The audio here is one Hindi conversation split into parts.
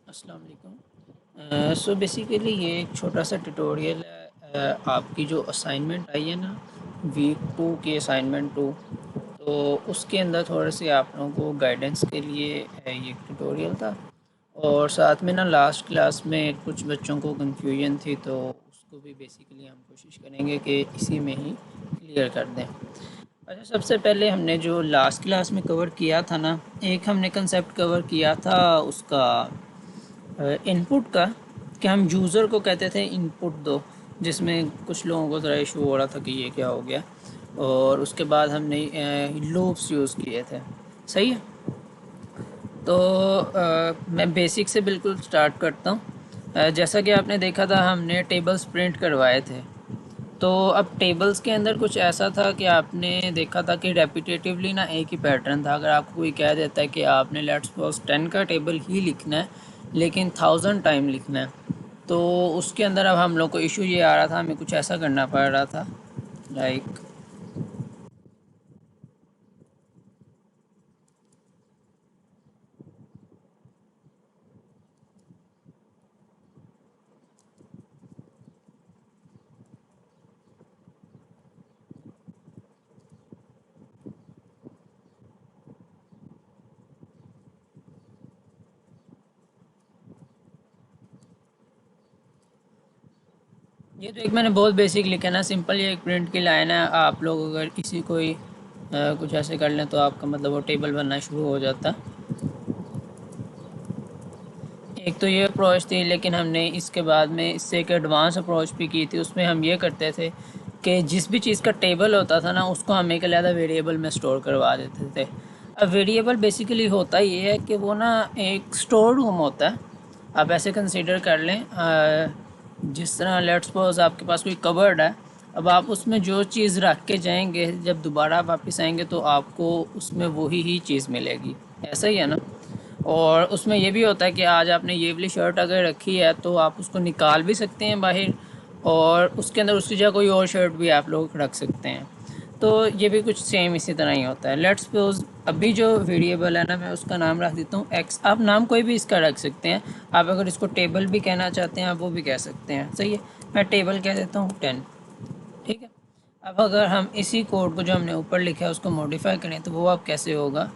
अस्सलाम वालेकुम। सो बेसिकली ये एक छोटा सा ट्यूटोरियल है। आपकी जो असाइनमेंट आई है ना, वीक 2 की असाइनमेंट 2, तो उसके अंदर थोड़े से आप लोगों को गाइडेंस के लिए ये ट्यूटोरियल था। और साथ में ना लास्ट क्लास में कुछ बच्चों को कन्फ्यूजन थी, तो उसको भी बेसिकली हम कोशिश करेंगे कि इसी में ही क्लियर कर दें। अच्छा, सबसे पहले हमने जो लास्ट क्लास में कवर किया था ना, एक हमने कंसेप्ट कवर किया था उसका इनपुट का, कि हम यूज़र को कहते थे इनपुट दो, जिसमें कुछ लोगों को ज़रा इशू हो रहा था कि ये क्या हो गया। और उसके बाद हमने लूप्स यूज़ किए थे। सही है। तो मैं बेसिक से बिल्कुल स्टार्ट करता हूँ। जैसा कि आपने देखा था, हमने टेबल्स प्रिंट करवाए थे। तो अब टेबल्स के अंदर कुछ ऐसा था कि आपने देखा था कि रेपिटेटिवली ना एक ही पैटर्न था। अगर आपको कोई कह देता है कि आपने लेट्स सपोज 10 का टेबल ही लिखना है लेकिन 1000 टाइम लिखना है, तो उसके अंदर अब हम लोग को इशू ये आ रहा था, हमें कुछ ऐसा करना पड़ रहा था लाइक ये तो एक मैंने बहुत बेसिक लिखा ना, सिंपल ये एक प्रिंट की लाइन है। आप लोग अगर किसी कोई कुछ ऐसे कर लें तो आपका मतलब वो टेबल बनना शुरू हो जाता। एक तो ये अप्रोच थी, लेकिन हमने इसके बाद में इससे एक एडवांस अप्रोच भी की थी। उसमें हम ये करते थे कि जिस भी चीज़ का टेबल होता था ना, उसको हम एक अलग वेरिएबल में स्टोर करवा देते थे। अब वेरिएबल बेसिकली होता ये है कि वो ना एक स्टोर रूम होता है। आप ऐसे कंसीडर कर लें, जिस तरह लेट्स सपोज आपके पास कोई कबर्ड है। अब आप उसमें जो चीज़ रख के जाएंगे, जब दोबारा वापस आएंगे तो आपको उसमें वही ही चीज़ मिलेगी। ऐसा ही है ना। और उसमें ये भी होता है कि आज आपने ये वाली शर्ट अगर रखी है तो आप उसको निकाल भी सकते हैं बाहर, और उसके अंदर उसकी जगह कोई और शर्ट भी आप लोग रख सकते हैं। तो ये भी कुछ सेम इसी तरह ही होता है। लेट्स सपोज अभी जो वेरिएबल है ना, मैं उसका नाम रख देता हूँ एक्स। आप नाम कोई भी इसका रख सकते हैं। आप अगर इसको टेबल भी कहना चाहते हैं आप वो भी कह सकते हैं। सही है। मैं टेबल कह देता हूँ 10। ठीक है। अब अगर हम इसी कोड को जो हमने ऊपर लिखा है उसको मॉडिफाई करें तो वो अब कैसे होगा।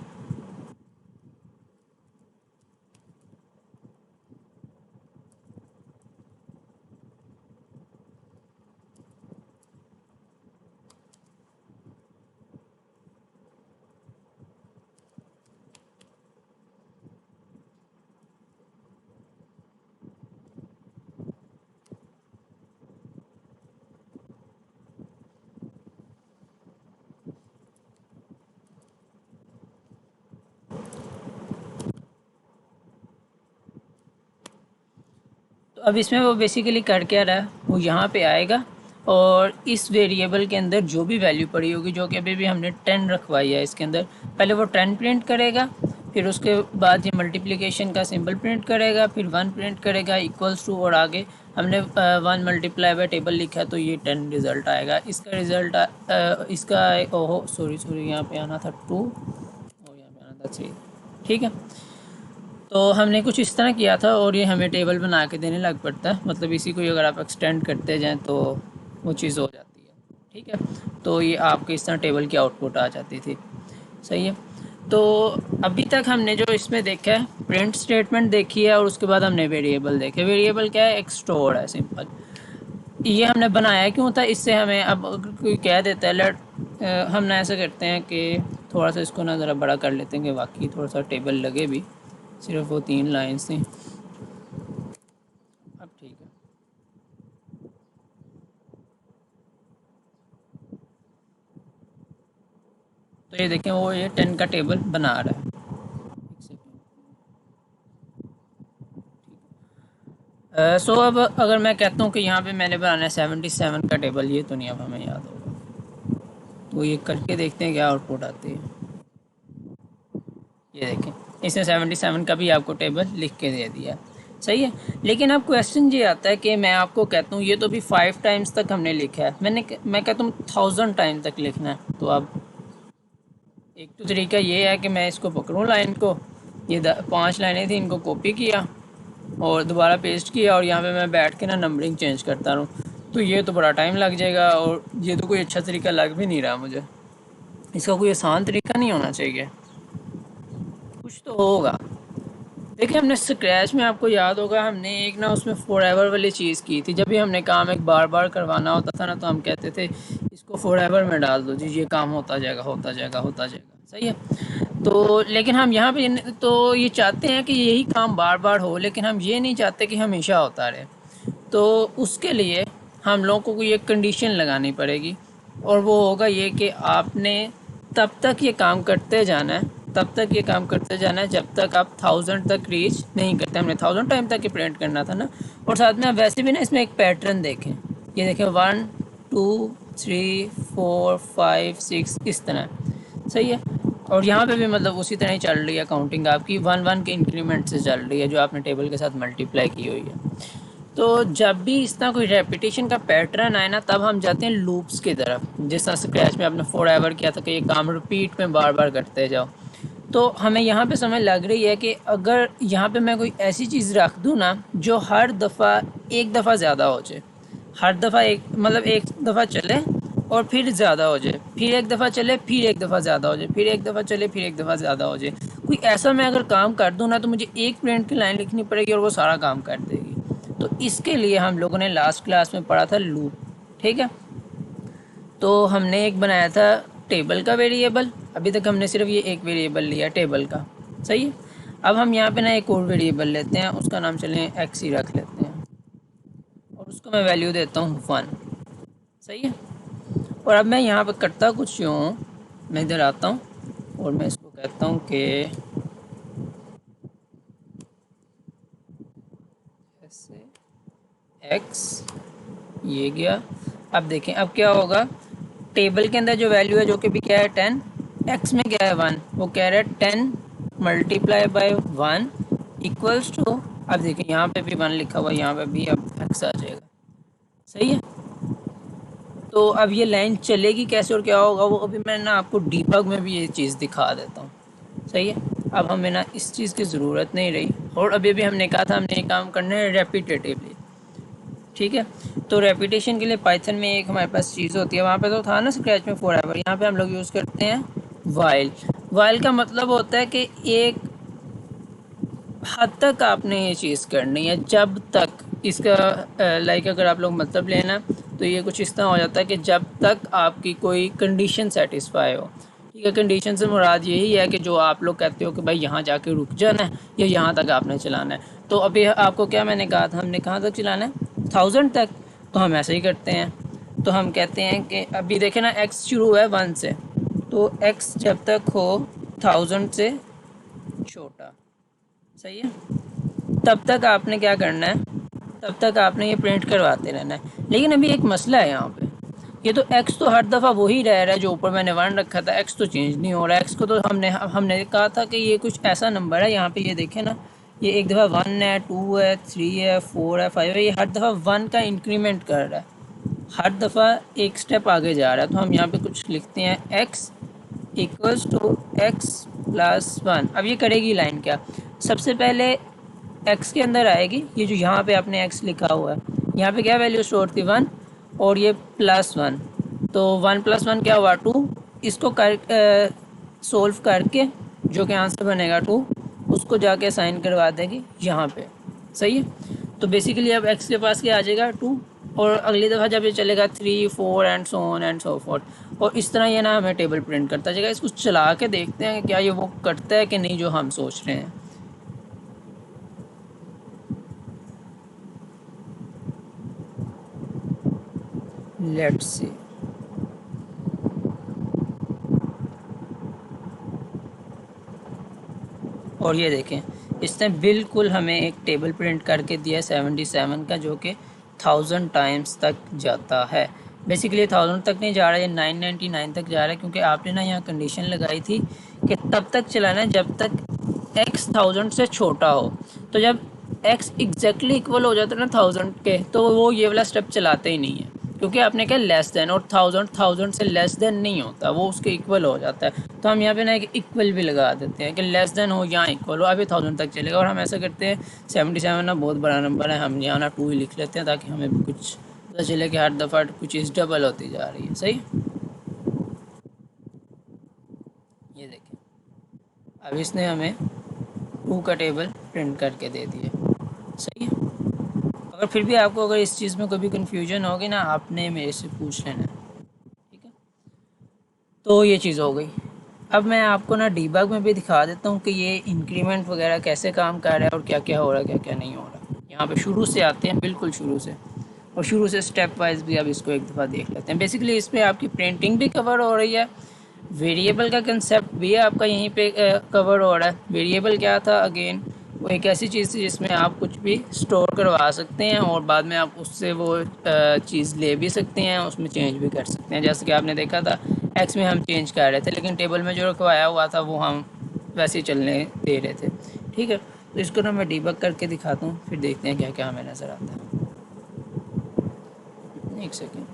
तो अब इसमें वो बेसिकली कर क्या रहा है, वो यहाँ पे आएगा और इस वेरिएबल के अंदर जो भी वैल्यू पड़ी होगी, जो कि अभी भी हमने 10 रखवाई है इसके अंदर, पहले वो 10 प्रिंट करेगा। फिर उसके बाद ये मल्टीप्लिकेशन का सिंबल प्रिंट करेगा, फिर 1 प्रिंट करेगा इक्वल्स टू, और आगे हमने 1 मल्टीप्लाई बाय टेबल लिखा है तो ये 10 रिज़ल्ट आएगा। इसका रिज़ल्ट इसका, ओहो सॉरी सॉरी, यहाँ पे आना था 2 और यहाँ पे आना था 3। ठीक है। तो हमने कुछ इस तरह किया था और ये हमें टेबल बना के देने लग पड़ता है। मतलब इसी को अगर आप एक्सटेंड करते जाएं तो वो चीज़ हो जाती है। ठीक है। तो ये आपके इस तरह टेबल की आउटपुट आ जाती थी। सही है। तो अभी तक हमने जो इसमें देखा है, प्रिंट स्टेटमेंट देखी है और उसके बाद हमने वेरिएबल देखे। वेरिएबल क्या है, एक स्टोर है सिंपल। ये हमने बनाया क्यों था, इससे हमें अब अगर कोई कह देता है हम ना ऐसा करते हैं कि थोड़ा सा इसको ना ज़रा बड़ा कर लेते हैं कि वाकई थोड़ा सा टेबल लगे भी। सिर्फ वो 3 लाइन्स थी। अब ठीक है। तो ये देखें, वो ये 10 का टेबल बना रहा है। एक सेकेंड। सो अब अगर मैं कहता हूँ कि यहाँ पे मैंने बनाना है 77 का टेबल, ये तो नहीं अब हमें याद होगा। तो ये करके देखते हैं क्या आउटपुट आती है। ये देखें, इसने 77 का भी आपको टेबल लिख के दे दिया। सही है। लेकिन अब क्वेश्चन ये आता है कि मैं आपको कहता हूँ ये तो भी 5 टाइम्स तक हमने लिखा है, मैं कहता हूँ 1000 टाइम तक लिखना है। तो अब एक तो तरीका ये है कि मैं इसको पकड़ूँ लाइन को, ये 5 लाइनें थी, इनको कॉपी किया और दोबारा पेस्ट किया और यहाँ पे मैं बैठ के ना नंबरिंग चेंज करता रहूँ, तो ये तो बड़ा टाइम लग जाएगा और ये तो कोई अच्छा तरीका लग भी नहीं रहा मुझे। इसका कोई आसान तरीका नहीं होना चाहिए? कुछ तो होगा। देखिए हमने स्क्रैच में, आपको याद होगा, हमने एक ना उसमें फॉरएवर वाली चीज़ की थी। जब भी हमने काम एक बार बार करवाना होता था ना, तो हम कहते थे इसको फॉरएवर में डाल दो जी, ये काम होता जाएगा होता जाएगा होता जाएगा। सही है। तो लेकिन हम यहाँ पे तो ये चाहते हैं कि यही काम बार बार हो, लेकिन हम ये नहीं चाहते कि हमेशा होता रहे। तो उसके लिए हम लोगों को ये कंडीशन लगानी पड़ेगी, और वो होगा ये कि आपने तब तक ये काम करते जाना है, तब तक ये काम करते जाना है जब तक आप 1000 तक रीच नहीं करते। हमने 1000 टाइम तक ये प्रिंट करना था ना। और साथ में आप वैसे भी ना इसमें एक पैटर्न देखें, ये देखें 1 2 3 4 5 6 इस तरह। सही है। और यहाँ पे भी मतलब उसी तरह ही चल रही है काउंटिंग आपकी, 1 1 के इंक्रीमेंट से चल रही है, जो आपने टेबल के साथ मल्टीप्लाई की हुई है। तो जब भी इस तरह कोई रेपिटेशन का पैटर्न आए ना, तब हम जाते हैं लूप्स की तरफ। जिस तरह स्क्रैच में आपने फॉर एवर किया था कि ये काम रिपीट में बार बार करते जाओ। तो हमें यहाँ पे समझ लग रही है कि अगर यहाँ पे मैं कोई ऐसी चीज़ रख दूँ ना जो हर दफ़ा एक दफ़ा ज़्यादा हो जाए, हर दफ़ा एक मतलब एक दफ़ा चले और फिर ज़्यादा हो जाए, फिर एक दफ़ा चले फिर एक दफ़ा ज़्यादा हो जाए, फिर एक दफ़ा चले फिर एक दफ़ा ज़्यादा हो जाए, कोई ऐसा मैं अगर काम कर दूँ ना, तो मुझे एक प्रिंट की लाइन लिखनी पड़ेगी और वो सारा काम कर देगी। तो इसके लिए हम लोगों ने लास्ट क्लास में पढ़ा था लूप। ठीक है। तो हमने एक बनाया था टेबल का वेरिएबल। अभी तक हमने सिर्फ ये एक वेरिएबल लिया टेबल का। सही है। अब हम यहाँ पे ना एक और वेरिएबल लेते हैं, उसका नाम चलें एक्स ही रख लेते हैं, और उसको मैं वैल्यू देता हूँ 1। सही है। और अब मैं यहाँ पर करता कुछ यूँ, मैं इधर आता हूँ और मैं इसको कहता हूँ कि ऐसे एक्स, ये गया। अब देखें अब क्या होगा, टेबल के अंदर जो वैल्यू है जो कि भी क्या है 10, एक्स में क्या है 1, वो कह रहा है 10 मल्टीप्लाई बाय 1 इक्वल्स टू, अब देखिए यहाँ पे भी 1 लिखा हुआ है, यहाँ पे भी अब एक्स आ जाएगा। सही है। तो अब ये लाइन चलेगी कैसे और क्या होगा, वो अभी मैं ना आपको डीबग में भी ये चीज़ दिखा देता हूँ। सही है। अब हमें ना इस चीज़ की ज़रूरत नहीं रही, और अभी भी हमने कहा था हमने ये काम करना है रेपिटेटिवली। ठीक है। तो रेपिटेशन के लिए पाइथन में एक हमारे पास चीज़ होती है, वहाँ पे तो था ना स्क्रैच में फॉर एवर, यहाँ पे हम लोग यूज़ करते हैं वाइल। वाइल का मतलब होता है कि एक हद तक आपने ये चीज़ करनी है, जब तक इसका लाइक अगर आप लोग मतलब लेना, तो ये कुछ इस तरह हो जाता है कि जब तक आपकी कोई कंडीशन सेटिस्फाई हो। ठीक है। कंडीशन से मुराद यही है कि जो आप लोग कहते हो कि भाई यहाँ जाके रुक जाना है या यहाँ तक आपने चलाना है। तो अभी आपको क्या मैंने कहा था, हमने कहाँ तक चलाना है, 1000 तक। तो हम ऐसे ही करते हैं। तो हम कहते हैं कि अभी देखें ना, एक्स शुरू हुआ है 1 से, तो एक्स जब तक हो 1000 से छोटा। सही है। तब तक आपने क्या करना है, तब तक आपने ये प्रिंट करवाते रहना है। लेकिन अभी एक मसला है यहाँ पे, ये तो एक्स तो हर दफ़ा वही रह रहा है जो ऊपर मैंने 1 रखा था, एक्स तो चेंज नहीं हो रहा है। एक्स को तो हमने कहा था कि ये कुछ ऐसा नंबर है, यहाँ पे ये देखें ना, ये एक दफ़ा 1 है, 2 है, 3 है, 4 है, 5 है, ये हर दफ़ा 1 का इंक्रीमेंट कर रहा है, हर दफ़ा एक स्टेप आगे जा रहा है। तो हम यहाँ पे कुछ लिखते हैं x equals to x plus 1। अब ये करेगी लाइन क्या, सबसे पहले एक्स के अंदर आएगी, ये जो यहाँ पे आपने एक्स लिखा हुआ है, यहाँ पे क्या वैल्यू स्टोर थी 1, और ये +1, तो 1 + 1 क्या हुआ 2। इसको कर सोल्व करके जो कि आंसर बनेगा 2, उसको जाके साइन करवा देगी यहाँ पे। सही है। तो बेसिकली अब एक्स के पास क्या आ जाएगा 2, और अगली दफ़ा जब ये चलेगा 3 4 and so on and so fourth. और इस तरह ये ना हमें टेबल प्रिंट करता जाएगा। इसको चला के देखते हैं कि क्या ये वो करता है कि नहीं जो हम सोच रहे हैं। Let's see. और ये देखें, इसने बिल्कुल हमें एक टेबल प्रिंट करके दिया 77 का, जो कि 1000 टाइम्स तक जाता है। बेसिकली 1000 तक नहीं जा रहा है, ये 999 तक जा रहा है, क्योंकि आपने ना यहाँ कंडीशन लगाई थी कि तब तक चलाना है जब तक x 1000 से छोटा हो। तो जब x एग्जैक्टली इक्वल हो जाता है ना 1000 के, तो वो ये वाला स्टेप चलाते ही नहीं है, क्योंकि आपने क्या लेस देन, और थाउजेंड से लेस देन नहीं होता, वो उसके इक्वल हो जाता है। तो हम यहाँ पे ना एक इक्वल भी लगा देते हैं कि लेस देन हो या इक्वल हो, अभी 1000 तक चलेगा। और हम ऐसा करते हैं 77 ना बहुत बड़ा नंबर है, हम यहाँ ना 2 ही लिख लेते हैं ताकि हमें भी कुछ पता चले कि हर दफ़ा कुछ चीज़ डबल होती जा रही है। सही, ये देखें अब इसने हमें 2 का टेबल प्रिंट करके दे दिया। सही है। अगर फिर भी आपको अगर इस चीज़ में कोई भी कन्फ्यूजन होगी ना, आपने मेरे से पूछ लेना है। ठीक है, तो ये चीज़ हो गई। अब मैं आपको ना डीबग में भी दिखा देता हूँ कि ये इंक्रीमेंट वगैरह कैसे काम कर रहा है और क्या क्या हो रहा है, क्या क्या नहीं हो रहा। यहाँ पे शुरू से आते हैं, बिल्कुल शुरू से, और शुरू से स्टेप वाइज भी अब इसको एक दफ़ा देख लेते हैं। बेसिकली इस पर आपकी प्रिंटिंग भी कवर हो रही है, वेरिएबल का कंसेप्ट भी आपका यहीं पे कवर हो रहा है। वेरिएबल क्या था, अगेन वो एक ऐसी चीज़ थी जिसमें आप कुछ भी स्टोर करवा सकते हैं और बाद में आप उससे वो चीज़ ले भी सकते हैं, उसमें चेंज भी कर सकते हैं। जैसे कि आपने देखा था एक्स में हम चेंज कर रहे थे, लेकिन टेबल में जो रखवाया हुआ था वो हम वैसे ही चलने दे रहे थे। ठीक है, तो इसको ना मैं डीबग करके दिखाता हूँ, फिर देखते हैं क्या क्या हमें नज़र आता है। एक सेकेंड।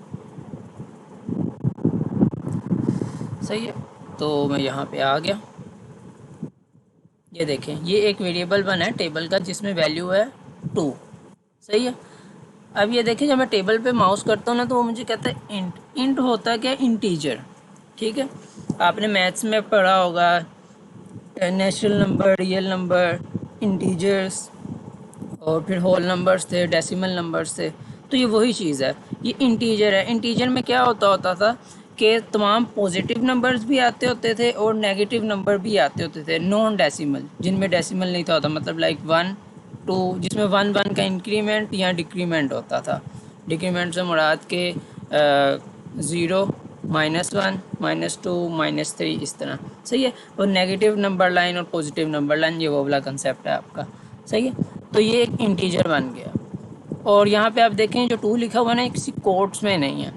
सही है, तो मैं यहाँ पे आ गया। ये देखें, ये एक वेरिएबल बना है टेबल का जिसमें वैल्यू है 2। सही है। अब ये देखें, जब मैं टेबल पे माउस करता हूँ ना तो वो मुझे कहता है इंट। इंट होता है क्या, इंटीजर। ठीक है, आपने मैथ्स में पढ़ा होगा natural number, real number, integers, और फिर होल नंबर्स थे, डेसिमल नंबर्स थे। तो ये वही चीज़ है, ये इंटीजर है। इंटीजर में क्या होता होता था कि तमाम पॉजिटिव नंबर्स भी आते होते थे और नेगेटिव नंबर भी आते होते थे, नॉन डेसिमल, जिनमें डेसिमल नहीं था होता, मतलब लाइक 1 2, जिसमें 1 1 का इंक्रीमेंट या डिक्रीमेंट होता था। डिक्रीमेंट से मुराद के 0 -1 -2 -3 इस तरह। सही है, और नेगेटिव नंबर लाइन और पॉजिटिव नंबर लाइन, ये वो वाला कंसेप्ट है आपका। सही है, तो ये एक इंटीजर बन गया। और यहाँ पे आप देखें जो 2 लिखा हुआ है ना, किसी कोट्स में नहीं है।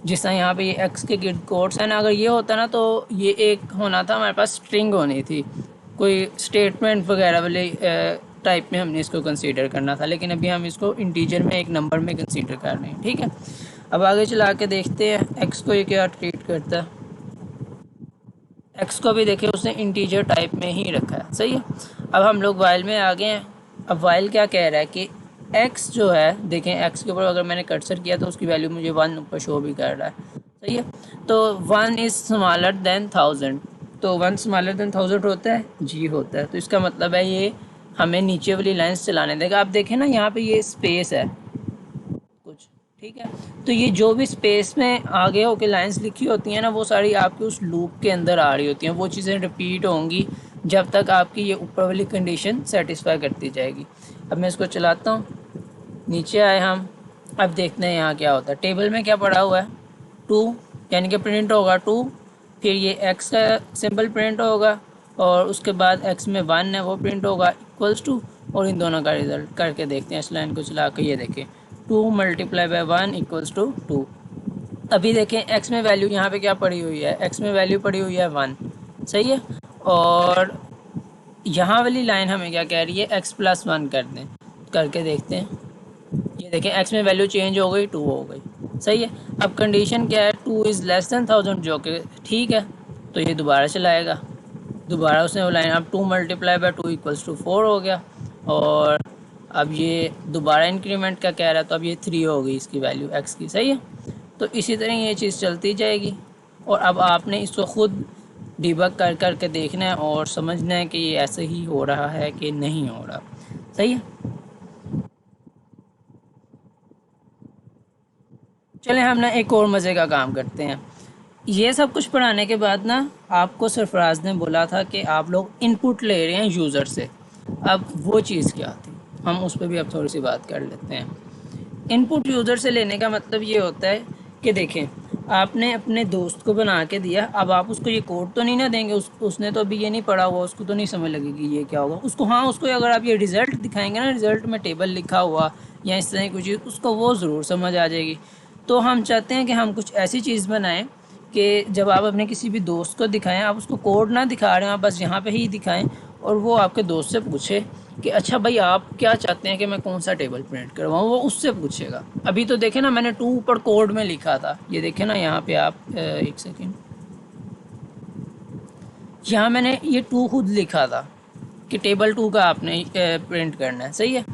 जिस तरह यहाँ पे ये एक्स के गिर्द कोट्स है ना, अगर ये होता ना तो ये एक होना था, हमारे पास स्ट्रिंग होनी थी, कोई स्टेटमेंट वगैरह वाले टाइप में हमने इसको कंसीडर करना था, लेकिन अभी हम इसको इंटीजर में एक नंबर में कंसीडर कर रहे हैं। ठीक है, अब आगे चला के देखते हैं एक्स को ये क्या ट्रीट करता है। एक्स को भी देखिए उसने इंटीजर टाइप में ही रखा है। सही है, अब हम लोग वाइल में आ गए हैं। अब वाइल क्या कह रहा है कि एक्स जो है, देखें एक्स के ऊपर अगर मैंने कर्सर किया तो उसकी वैल्यू मुझे 1 ऊपर शो भी कर रहा है। सही है, तो 1 इज़ स्मॉलर देन 1000, तो 1 स्मॉलर देन 1000 होता है, जी होता है। तो इसका मतलब है ये हमें नीचे वाली लाइन्स चलाने देगा। आप देखें ना यहाँ पे ये स्पेस है कुछ। ठीक है, तो ये जो भी स्पेस में आगे होके लाइंस लिखी होती हैं ना, वो सारी आपके उस लूप के अंदर आ रही होती हैं। वो चीज़ें रिपीट होंगी जब तक आपकी ये ऊपर वाली कंडीशन सेटिस्फाई करती जाएगी। अब मैं इसको चलाता हूँ, नीचे आए हम। अब देखते हैं यहाँ क्या होता है। टेबल में क्या पड़ा हुआ है, 2, यानी कि प्रिंट होगा 2, फिर ये एक्स का सिंबल प्रिंट होगा, और उसके बाद एक्स में 1 है वो प्रिंट होगा इक्वल्स टू, और इन दोनों का रिजल्ट करके देखते हैं। इस लाइन को चला कर ये देखें, 2 × 1 इक्वल्स टू 2। अभी देखें एक्स में वैल्यू यहाँ पे क्या पड़ी हुई है, एक्स में वैल्यू पड़ी हुई है 1। सही है, और यहाँ वाली लाइन हमें क्या कह रही है, x+1 कर दें, करके देखते हैं। ये देखें एक्स में वैल्यू चेंज हो गई, 2 हो गई। सही है, अब कंडीशन क्या है, 2 इज़ लेस देन 1000, जो कि ठीक है। तो ये दोबारा चलाएगा, दोबारा उसने वो लाइन, अब 2 × 2 इक्वल्स टू 4 हो गया, और अब ये दोबारा इंक्रीमेंट का कह रहा है, तो अब ये 3 हो गई इसकी वैल्यू एक्स की। सही है, तो इसी तरह ये चीज़ चलती जाएगी। और अब आपने इसको ख़ुद डिबग कर कर के देखना है और समझना है कि ये ऐसे ही हो रहा है कि नहीं हो रहा। सही है, चलें हम ना एक और मज़े का काम करते हैं। ये सब कुछ पढ़ाने के बाद ना आपको सरफराज ने बोला था कि आप लोग इनपुट ले रहे हैं यूज़र से। अब वो चीज़ क्या थी, हम उस पर भी अब थोड़ी सी बात कर लेते हैं। इनपुट यूज़र से लेने का मतलब ये होता है कि देखें, आपने अपने दोस्त को बना के दिया, अब आप उसको ये कोड तो नहीं ना देंगे, उसने तो अभी ये नहीं पढ़ा हुआ, उसको तो नहीं समझ लगेगी ये क्या होगा उसको। हाँ, उसको अगर आप ये रिज़ल्ट दिखाएंगे ना, रिज़ल्ट में टेबल लिखा हुआ या इस तरह की कुछ चीज़, उसको वो ज़रूर समझ आ जाएगी। तो हम चाहते हैं कि हम कुछ ऐसी चीज़ बनाएं कि जब आप अपने किसी भी दोस्त को दिखाएं, आप उसको कोड ना दिखा रहे हो, आप बस यहाँ पे ही दिखाएं और वो आपके दोस्त से पूछे कि अच्छा भाई आप क्या चाहते हैं कि मैं कौन सा टेबल प्रिंट करवाऊँ, वो उससे पूछेगा। अभी तो देखे ना मैंने 2 ऊपर कोड में लिखा था, ये देखे ना यहाँ पे आप, एक सेकेंड, यहाँ मैंने ये 2 खुद लिखा था कि टेबल 2 का आपने प्रिंट करना है, सही है।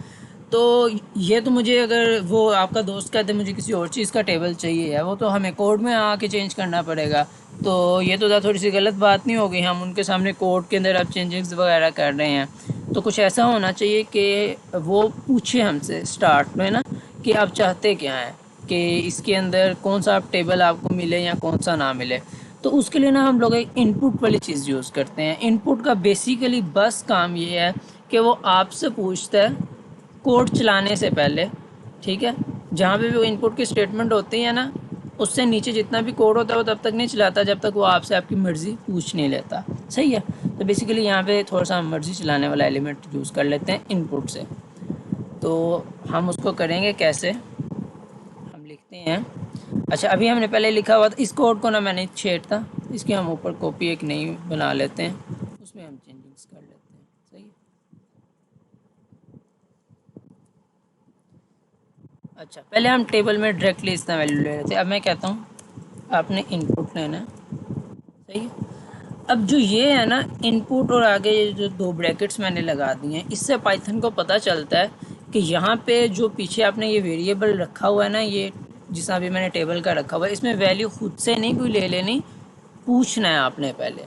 तो ये तो मुझे, अगर वो आपका दोस्त कहते मुझे किसी और चीज़ का टेबल चाहिए है, वो तो हमें कोड में आके चेंज करना पड़ेगा। तो ये तो थोड़ी सी गलत बात नहीं होगी, हम उनके सामने कोड के अंदर अब चेंजेस वगैरह कर रहे हैं। तो कुछ ऐसा होना चाहिए कि वो पूछे हमसे स्टार्ट में ना कि आप चाहते क्या हैं, कि इसके अंदर कौन सा आप टेबल आपको मिले या कौन सा ना मिले। तो उसके लिए ना हम लोग एक इनपुट वाली चीज़ यूज़ करते हैं। इनपुट का बेसिकली बस काम ये है कि वो आपसे पूछता है कोड चलाने से पहले, ठीक है। जहाँ पे भी वो इनपुट की स्टेटमेंट होती है ना, उससे नीचे जितना भी कोड होता है वो तब तक नहीं चलाता जब तक वो आपसे आपकी मर्ज़ी पूछ नहीं लेता, सही है। तो बेसिकली यहाँ पे थोड़ा सा हम मर्ज़ी चलाने वाला एलिमेंट यूज़ कर लेते हैं इनपुट से। तो हम उसको करेंगे कैसे, हम लिखते हैं, अच्छा अभी हमने पहले लिखा हुआ था इस कोड को ना मैंने छेड़ता, इसकी हम ऊपर कॉपी एक नई बना लेते हैं, उसमें हम चेंजिंग्स कर लेते हैं, सही है। अच्छा पहले हम टेबल में डायरेक्टली इसका वैल्यू ले रहे थे, अब मैं कहता हूँ आपने इनपुट लेना है, सही है। अब जो ये है ना इनपुट और आगे ये जो 2 ब्रैकेट्स मैंने लगा दिए हैं, इससे पाइथन को पता चलता है कि यहाँ पे जो पीछे आपने ये वेरिएबल रखा हुआ है ना, ये जिस अभी मैंने टेबल का रखा हुआ है, इसमें वैल्यू खुद से नहीं कोई ले लेनी, पूछना है आपने पहले।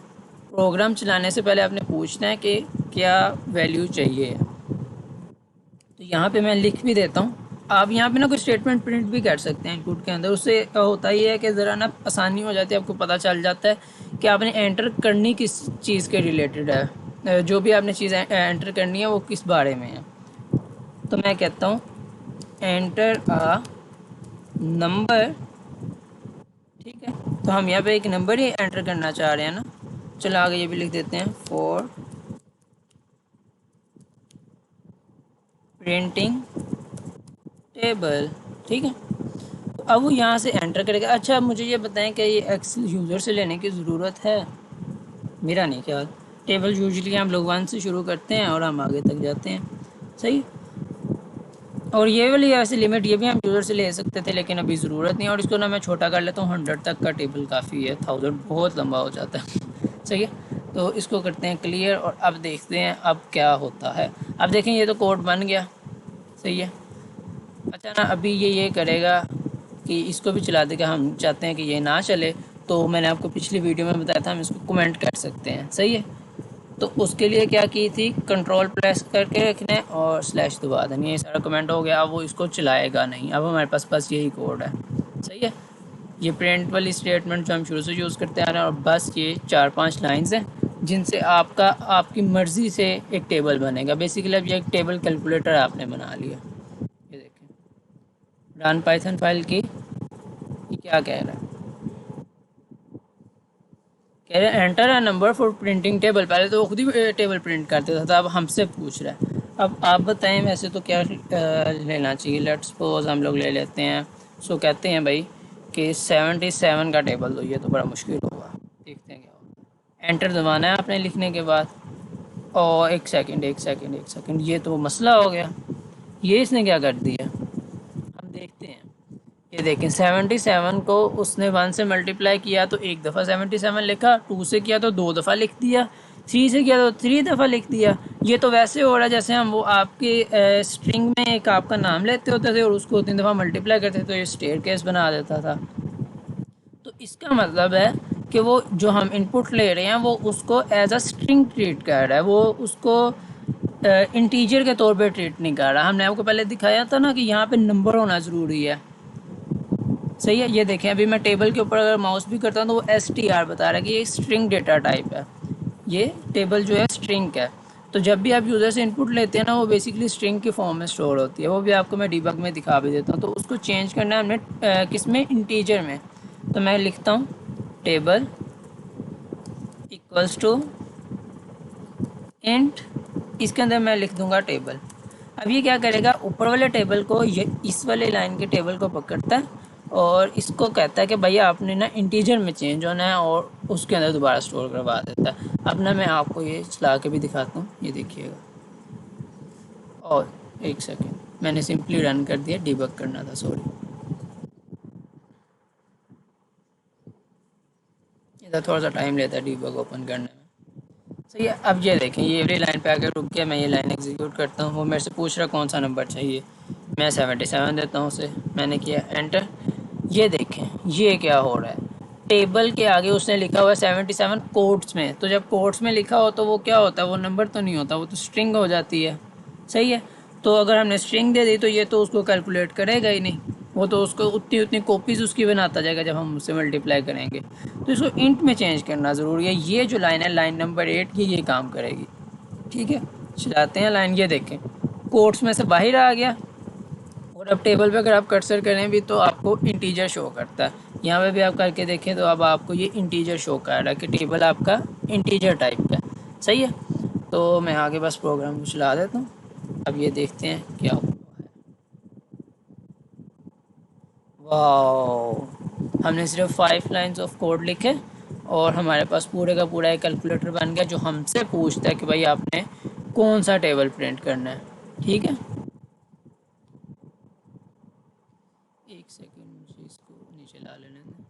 प्रोग्राम चलाने से पहले आपने पूछना है कि क्या वैल्यू चाहिए। तो यहाँ पे मैं लिख भी देता हूँ। आप यहाँ पे ना कोई स्टेटमेंट प्रिंट भी कर सकते हैं इनपुट के अंदर, उससे होता ही है कि ज़रा ना आसानी हो जाती है, आपको पता चल जाता है कि आपने एंटर करनी किस चीज़ के रिलेटेड है, जो भी आपने चीज़ एंटर करनी है वो किस बारे में है। तो मैं कहता हूँ एंटर अ नंबर, ठीक है। तो हम यहाँ पे एक नंबर ही एंटर करना चाह रहे हैं ना, चलो आगे ये भी लिख देते हैं फॉर प्रिंटिंग टेबल, ठीक है। तो अब वो यहाँ से एंटर करेगा। अच्छा मुझे ये बताएं कि ये एक्सेल यूज़र से लेने की ज़रूरत है, मेरा नहीं ख्याल। टेबल यूजली हम लोग 1 से शुरू करते हैं और हम आगे तक जाते हैं, सही। और ये वाली ऐसी लिमिट ये भी हम यूज़र से ले सकते थे, लेकिन अभी ज़रूरत नहीं है। और इसको ना मैं छोटा कर लेता हूँ, 100 तक का टेबल काफ़ी है, 1000 बहुत लंबा हो जाता है सही है। तो इसको करते हैं क्लियर और अब देखते हैं अब क्या होता है। अब देखें ये तो कोड बन गया, सही है। अच्छा ना अभी ये करेगा कि इसको भी चला देगा, हम चाहते हैं कि ये ना चले, तो मैंने आपको पिछली वीडियो में बताया था हम इसको कमेंट कर सकते हैं, सही है। तो उसके लिए क्या की थी, कंट्रोल प्रेस करके रखना है और स्लैश दबा देनी है, ये सारा कमेंट हो गया। अब वो इसको चलाएगा नहीं, अब हमारे पास बस यही कोड है, सही है। ये प्रिंट वाली स्टेटमेंट जो हम शुरू से यूज़ करते आ रहे हैं, और बस ये 4-5 लाइन्स हैं जिनसे आपका आपकी मर्ज़ी से एक टेबल बनेगा। बेसिकली अब ये एक टेबल कैलकुलेटर आपने बना लिया। ये देखें रन पाइथन फाइल की, ये क्या कह रहा है, कह रहे हैं enter a number for printing table. पहले तो वो खुद ही टेबल प्रिंट कर देता था, अब हमसे पूछ रहा है। अब आप बताएं वैसे तो क्या लेना चाहिए। लेट्स सपोज हम लोग ले लेते हैं, सो कहते हैं भाई कि 77 का टेबल, तो ये तो बड़ा मुश्किल होगा, देखते हैं क्या होगा। एंटर दबाना है आपने लिखने के बाद, और एक सेकंड, ये तो मसला हो गया। ये इसने क्या कर दिया, हम देखते हैं। ये देखें 77 को उसने 1 से मल्टीप्लाई किया तो एक दफ़ा 77 लिखा, 2 से किया तो 2 दफ़ा लिख दिया, 3 से किया तो 3 दफ़ा लिख दिया। ये तो वैसे हो रहा है जैसे हम वो आपके स्ट्रिंग में एक आपका नाम लेते होते थे और उसको 3 दफ़ा मल्टीप्लाई करते थे तो ये स्टेयर केस बना देता था। तो इसका मतलब है कि वो जो हम इनपुट ले रहे हैं वो उसको एज अ स्ट्रिंग ट्रीट कर रहा है, वो उसको इंटीजर के तौर पे ट्रीट नहीं कर रहा। हमने आपको पहले दिखाया था ना कि यहाँ पे नंबर होना ज़रूरी है, सही है। ये देखें अभी मैं टेबल के ऊपर अगर माउस भी करता हूँ तो वो str बता रहा है कि ये स्ट्रिंग डेटा टाइप है, ये टेबल जो है स्ट्रिंग का है। तो जब भी आप यूज़र से इनपुट लेते हैं ना, वो बेसिकली स्ट्रिंग की फॉर्म में स्टोर होती है। वो भी आपको मैं डीबग में दिखा भी देता हूँ। तो उसको चेंज करना है हमने किस में, इंटीजर में। तो मैं लिखता हूँ टेबल इक्वल्स टू इंट, इसके अंदर मैं लिख दूंगा टेबल। अब ये क्या करेगा, ऊपर वाले टेबल को ये इस वाले लाइन के टेबल को पकड़ता है और इसको कहता है कि भैया आपने ना इंटीजर में चेंज होना है, और उसके अंदर दोबारा स्टोर करवा देता है। अब ना मैं आपको ये चला के भी दिखाता हूँ, ये देखिएगा। और एक सेकेंड, मैंने सिंपली रन कर दिया, डिबग करना था, सॉरी। इधर थोड़ा सा टाइम लेता है डिबग ओपन करने में। सही है, अब ये देखें, ये वाली लाइन पे आकर रुक गया, मैं ये लाइन एग्जीक्यूट करता हूँ। वो मेरे से पूछ रहा कौन सा नंबर चाहिए, मैं 77 देता हूँ उसे, मैंने किया एंटर। ये देखें ये क्या हो रहा है, टेबल के आगे उसने लिखा हुआ है 77 कोट्स में। तो जब कोट्स में लिखा हो तो वो क्या होता है, वो नंबर तो नहीं होता, वो तो स्ट्रिंग हो जाती है। सही है, तो अगर हमने स्ट्रिंग दे दी तो ये तो उसको कैलकुलेट करेगा ही नहीं, वो तो उसको उतनी उतनी कॉपीज़ उसकी बनाता जाएगा जब हम उससे मल्टीप्लाई करेंगे। तो इसको इंट में चेंज करना ज़रूरी है। ये जो लाइन है, लाइन नंबर 8 की, ये काम करेगी। ठीक है, चलाते हैं लाइन। ये देखें कोट्स में से बाहर आ गया, और अब टेबल पे अगर आप कर्सर करें भी तो आपको इंटीजर शो करता है। यहाँ पे भी आप करके देखें तो अब आपको ये इंटीजर शो कर रहा है कि टेबल आपका इंटीजर टाइप का है। सही है, तो मैं आगे बस प्रोग्राम को चला देता हूँ। अब ये देखते हैं क्या हुआ है। वाह, हमने सिर्फ 5 लाइंस ऑफ कोड लिखे और हमारे पास पूरे का पूरा एक कैलकुलेटर बन गया जो हमसे पूछता है कि भाई आपने कौन सा टेबल प्रिंट करना है। ठीक है, एक सेकेंड, मुझे इसको नीचे ला लेने दें।